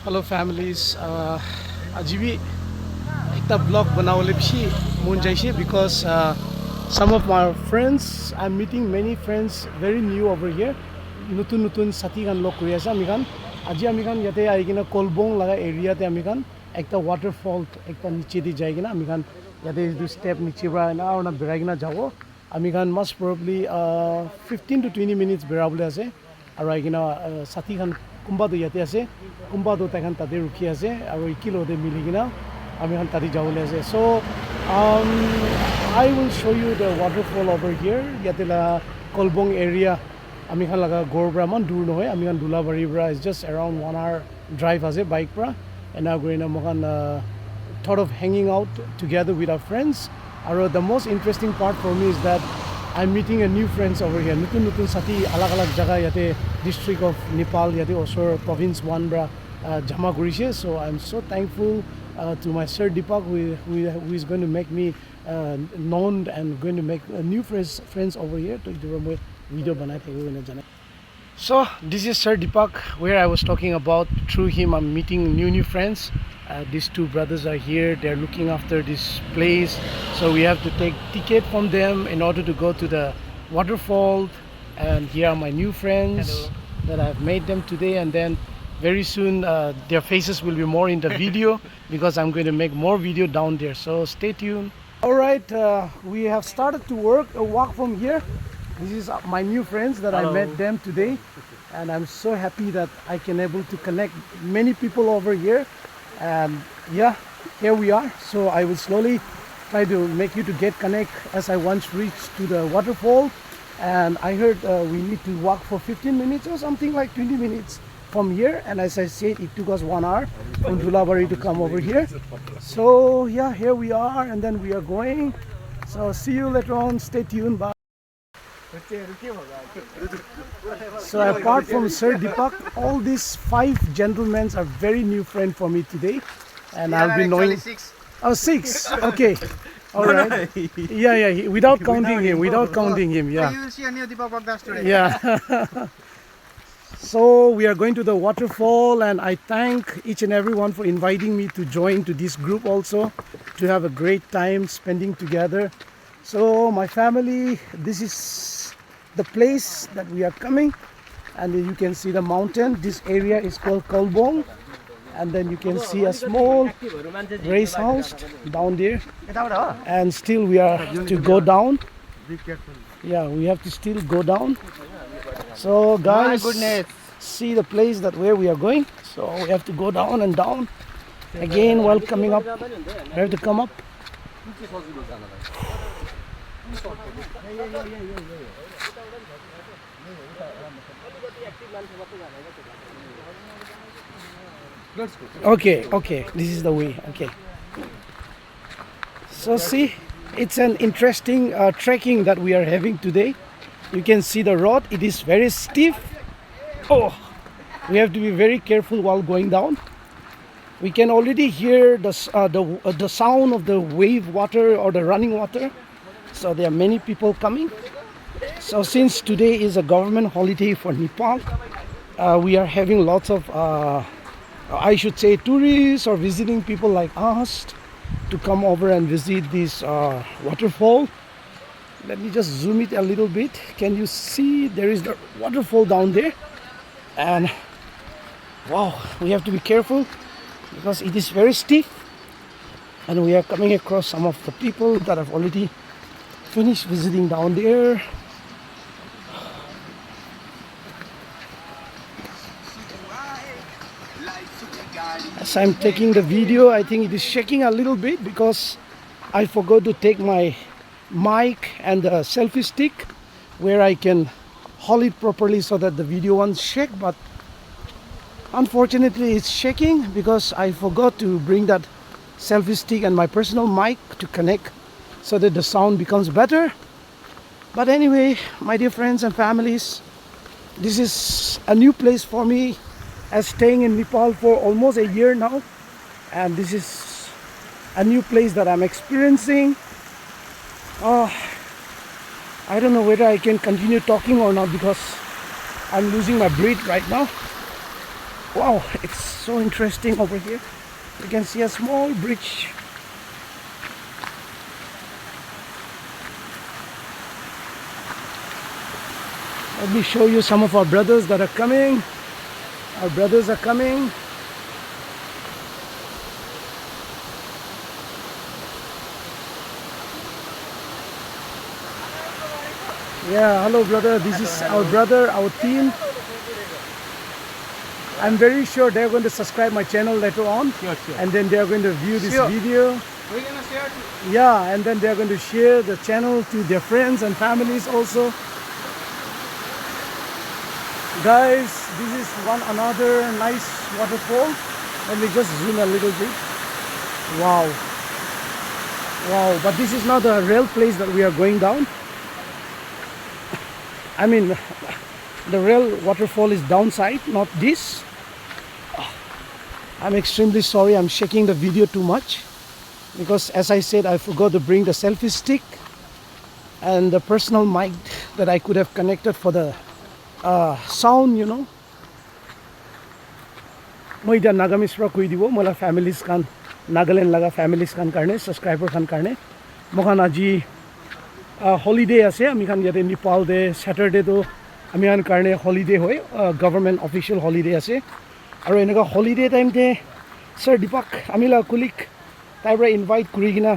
Hello families. Ajibi ekta vlog banawale bishi mon jaise because some of my friends, I'm meeting many friends very new over here. Nutun sati kan log kuri ase amikan. Aji amikan yate aigina kolbung laga area te amikan ekta waterfall ekta niche di jaigina amikan yate du step niche bra na beragina jabo. Amikan most probably 15 to 20 minutes berabule ase. Aru aigina sati kan kumba do yate ase. Kumba do takan tade rukhi ase. Aru ikilo de miligina amikan tadi jawole ase. So I will show you the waterfall over here. Yate la kolbung area. Amikan laga gorbra man dur nohoy. Amikan dulabari bra is just around 1 hour drive ase bike bra. And now going to thought of hanging out together with our friends. The most interesting part for me is that I'm meeting a new friends over here. Nutun sati alag jaga yate district of Nepal yate osor province 1 bra jama kurise. So I'm so thankful to my sir Deepak who is going to make me known and going to make new friends over here to do video banai thakibole jane. So this is Sir Deepak, where I was talking about. Through him I'm meeting new friends. These two brothers are here. They're looking after this place, so we have to take ticket from them in order to go to the waterfall. And here are my new friends. Hello. That I've made them today, and then very soon their faces will be more in the video because I'm going to make more video down there, so stay tuned. All right, we have started to walk from here. This is my new friends that Hello. I met them today, and I'm so happy that I can able to connect many people over here. And yeah, here we are. So I will slowly try to make you to get connect as I once reached to the waterfall. And I heard we need to walk for 15 minutes or something like 20 minutes from here. And as I said, it took us 1 hour from Dhulabari to come over here. So yeah, here we are, and then we are going. So see you later on. Stay tuned. Bye. So apart from Sir Deepak, all these 5 gentlemen are very new friend for me today, and I'll be knowing. 6. Oh, 6. Okay. All right. Yeah. Without counting him. Yeah. You will see a new Deepak Bagdas today. Yeah. So we are going to the waterfall, and I thank each and everyone for inviting me to join to this group also, to have a great time spending together. So my family, this is the place that we are coming, and you can see the mountain. This area is called Kolbung, and then you can see a small race house down there, and still we are to go down. Yeah, we have to still go down. So guys, see the place that where we are going. So we have to go down and down again while coming up. We have to come up. Okay, this is the way. Okay, so see, it's an interesting trekking that we are having today. You can see the road, it is very stiff. Oh, we have to be very careful while going down. We can already hear the sound of the wave water or the running water. So there are many people coming. So since today is a government holiday for Nepal, we are having lots of, I should say, tourists or visiting people like us to come over and visit this waterfall. Let me just zoom it a little bit. Can you see there is the waterfall down there? And wow, we have to be careful because it is very stiff. And we are coming across some of the people that have already finished visiting down there. As I'm taking the video, I think it is shaking a little bit because I forgot to take my mic and the selfie stick where I can hold it properly so that the video won't shake. But unfortunately it's shaking because I forgot to bring that selfie stick and my personal mic to connect so that the sound becomes better. But anyway, my dear friends and families, this is a new place for me, as staying in Nepal for almost a year now, and this is a new place that I'm experiencing. I don't know whether I can continue talking or not because I'm losing my breath right now. Wow, it's so interesting over here. You can see a small bridge. Let me show you some of our brothers that are coming. Our brothers are coming. Yeah, hello brother. This is our brother, our team. I'm very sure they're going to subscribe my channel later on. Sure. And then they're going to view this video. We're gonna share. Yeah, and then they're going to share the channel to their friends and families also. Guys, this is another nice waterfall. Let me just zoom a little bit. Wow. Wow, but this is not the real place that we are going down. I mean, the real waterfall is downside, not this. I'm extremely sorry, I'm shaking the video too much because, as I said, I forgot to bring the selfie stick and the personal mic that I could have connected for the sound, you know. মই এতিয়া নাগামিজ পৰা কৈ দিব মোলা families খান নাগালেণ্ড লগা families খান কাৰণে subscriber খান কাৰণে মখান আজি holiday আছে আমি খান ইয়াতে নেপাল দে স্যাটাৰডে তো আমি খান কাৰণে হলিডে হয় গভৰ্ণমেণ্ট অফিচিয়েল হলিডে আছে আৰু এনেকা হলিডে টাইমতে স্যাৰ দীপক আমিলা কুলিক তাইৰ ইনভাইট কৰি কিনা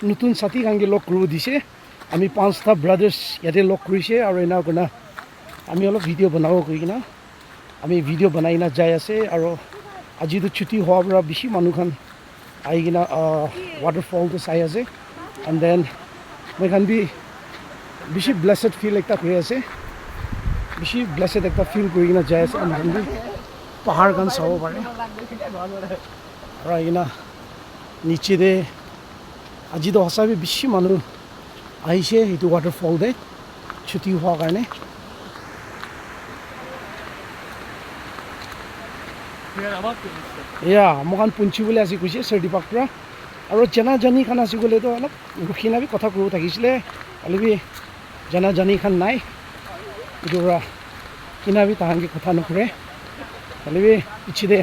নতুন সাথী খানকে লগ কৰিব দিছে আমি পাঁচটা ব্ৰাদাৰ্স ইয়াতে লগ কৰিছে আৰু এনা কোনা আমি অলপ ভিডিঅ' বনাব কৰি কিনা আমি ভিডিঅ' বনাই না যাই আছে আৰু আজিতো ছুটি হোৱাৰ পৰা বেছি মানুহখন আহি কিনা ৱাটাৰফলটো চাই আছে এণ্ড দেন মই খান বি বেছি ব্লেছেড ফিল একটা কৰি আছে বেছি ব্লেছেড একটা ফিল কৰি কিনা যাই আছে আমি বি পাহাৰ গান চাব পাৰে আৰু আহি কিনা নিচেৰে আজিতো সঁচাকৈ বেছি মানুহ আহিছে সেইটো ৱাটাৰফল দে ছুটি হোৱাৰ কাৰণে Yeah, mokan punchi bole asi kuise Serdipak pura aro jana jani khan asi gole to alop rukhina bi kotha kuru thakisile alibi jana jani khan nai idura kina bi tahange kotha nokure alibi ichide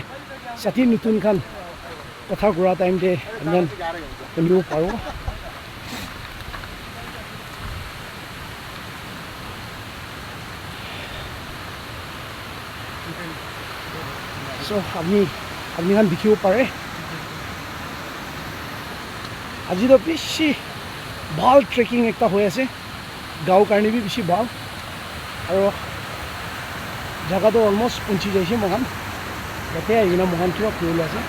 sati nutun khan kotha kura time de amen kuniu paro So আমি খান দেখিব পাৰে আজি তো বেছি ভাল trekking একটা হৈ আছে গাঁও কাৰণে বি বেছি ভাল আৰু জায়গাটো অলমোষ্ট পৌঁছি যাইছে মহান ইয়াতে আহি কিনে মহান কিবা ফুৰিব আছে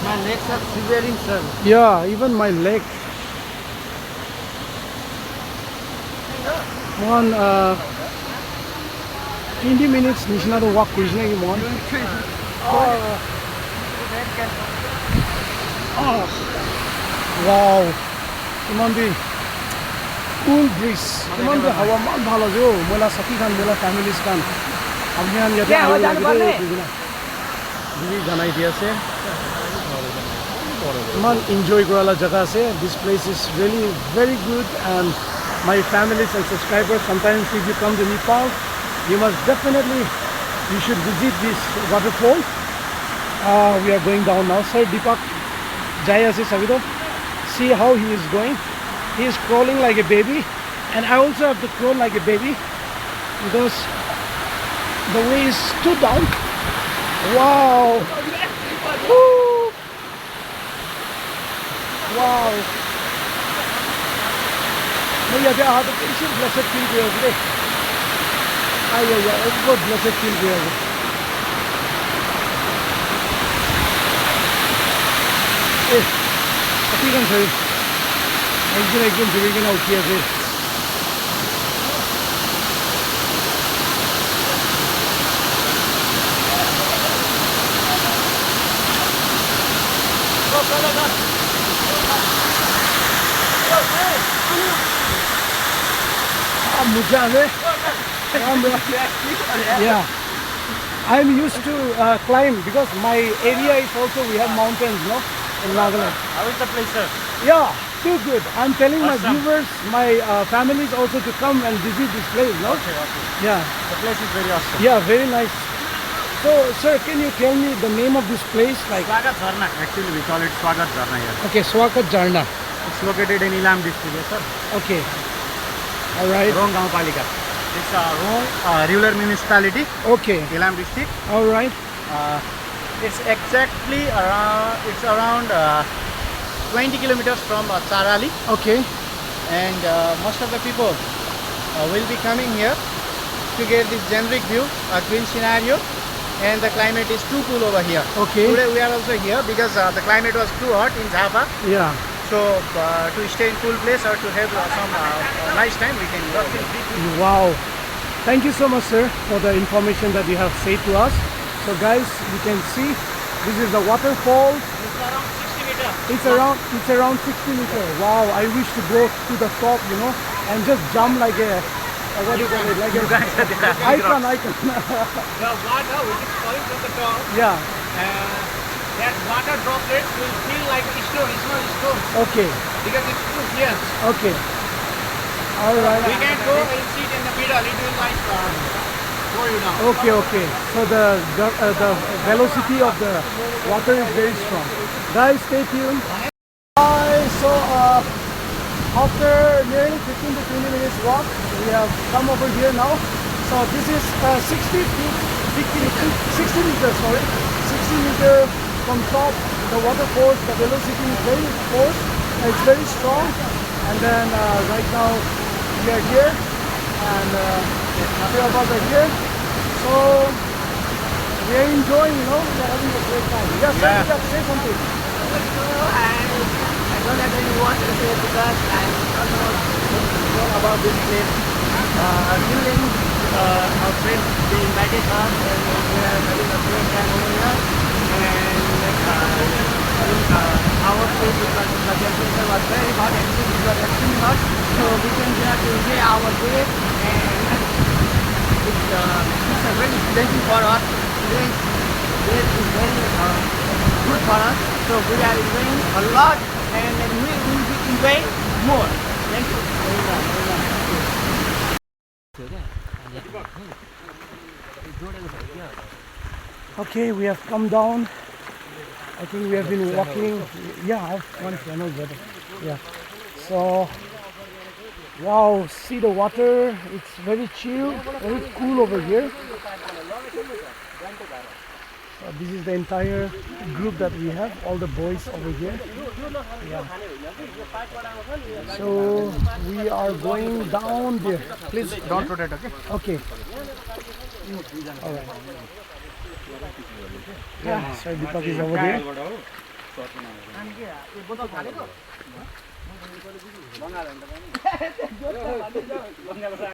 My legs are shivering, sir. Yeah, even my leg. Mohan, 20 minutes nishna to walk kuisna ki mohan. Oh, wow. Iman bi cool breeze. Iman bi hawa man bhalo jo. Mola sati khan, mola families khan. Abhi han yate ahi lagile. Dili ganai dia se. Man enjoy korala jaga ase. This place is really very good and my families and subscribers, sometimes if you come to Nepal, you must definitely, you should visit this waterfall. We are going down now. Sir Deepak Jaya ase sabido. See how he is going. He is crawling like a baby and I also have to crawl like a baby because the way is too down. Wow. Woo. Wow. मैं यहाँ पे आहा तो कैसे blessed feel किया होगा आया यार बहुत ब्लेसेड फील किया होगा अभी कौन सही एक दिन जुड़ी के ना उठिया से मुझे Yeah. I'm used to climb because my area is also, we have mountains, no? In Nagaland. How is the place, sir? Yeah, too good. I'm telling my Awesome. viewers, my families also to come and visit this place, no? Okay. Yeah. The place is very awesome. Yeah, very nice. So, sir, can you tell me the name of this place? Like, Swagat Jharna. Actually, we call it Swagat Jharna here. okay, Swakat Jarna. It's located in Elam district, yes, sir. Okay. All right. Rong Gaon Palika. It's a Rong rural municipality, Okay. Elam district. All right. It's exactly around. It's around 20 kilometers from Charali, Okay. and most of the people will be coming here to get this generic view, a green scenario, and the climate is too cool over here. Okay. Today we are also here because the climate was too hot in Java. Yeah. So to stay in cool place or to have some nice time, we can go. Wow. Thank you so much, sir, for the information that you have said to us. So, guys, you can see this is the waterfall. It's around 60 meters. It's around 60 meters. Wow. I wish to go to the top, you know, and just jump like a what do you call it? Like a icon. The water which is falling from the top, Yeah. that water droplets will feel like a stone. It's not a stone Okay. because it's too fierce. Okay. All right. We can go and sit in the middle. It will like throw you down. Okay, okay. So the velocity of the water is very strong. Guys, stay tuned. Hi. So after nearly 15 to 20 minutes walk, we have come over here now. So this is 60 meters. Sorry, 60 meters from top. The water force, the velocity is very force. It's very strong. And then right now we are here, and about here. So we are enjoying, you know, we are having a great time. Yes, sir, Yeah. yeah, say something. I don't have any words to say because I don't know about this place. During our trip, they invited us and we are having a great time over here. And our trip, because the temperature was very hot and it was extremely hot, so we came here to enjoy our trip, and it's a very pleasant for us. Today is very good for us, so we are enjoying a lot, and we will be enjoying more. Thank you very much. Okay, we have come down. I think we have been walking. Yeah, I have one channel better. Yeah. So, wow, see the water. It's very chill, very cool over here. This is the entire group that we have, all the boys over here. Yeah. So we are going down there. Please don't rotate, okay? Okay. All right. Yeah, so Deepak is over there.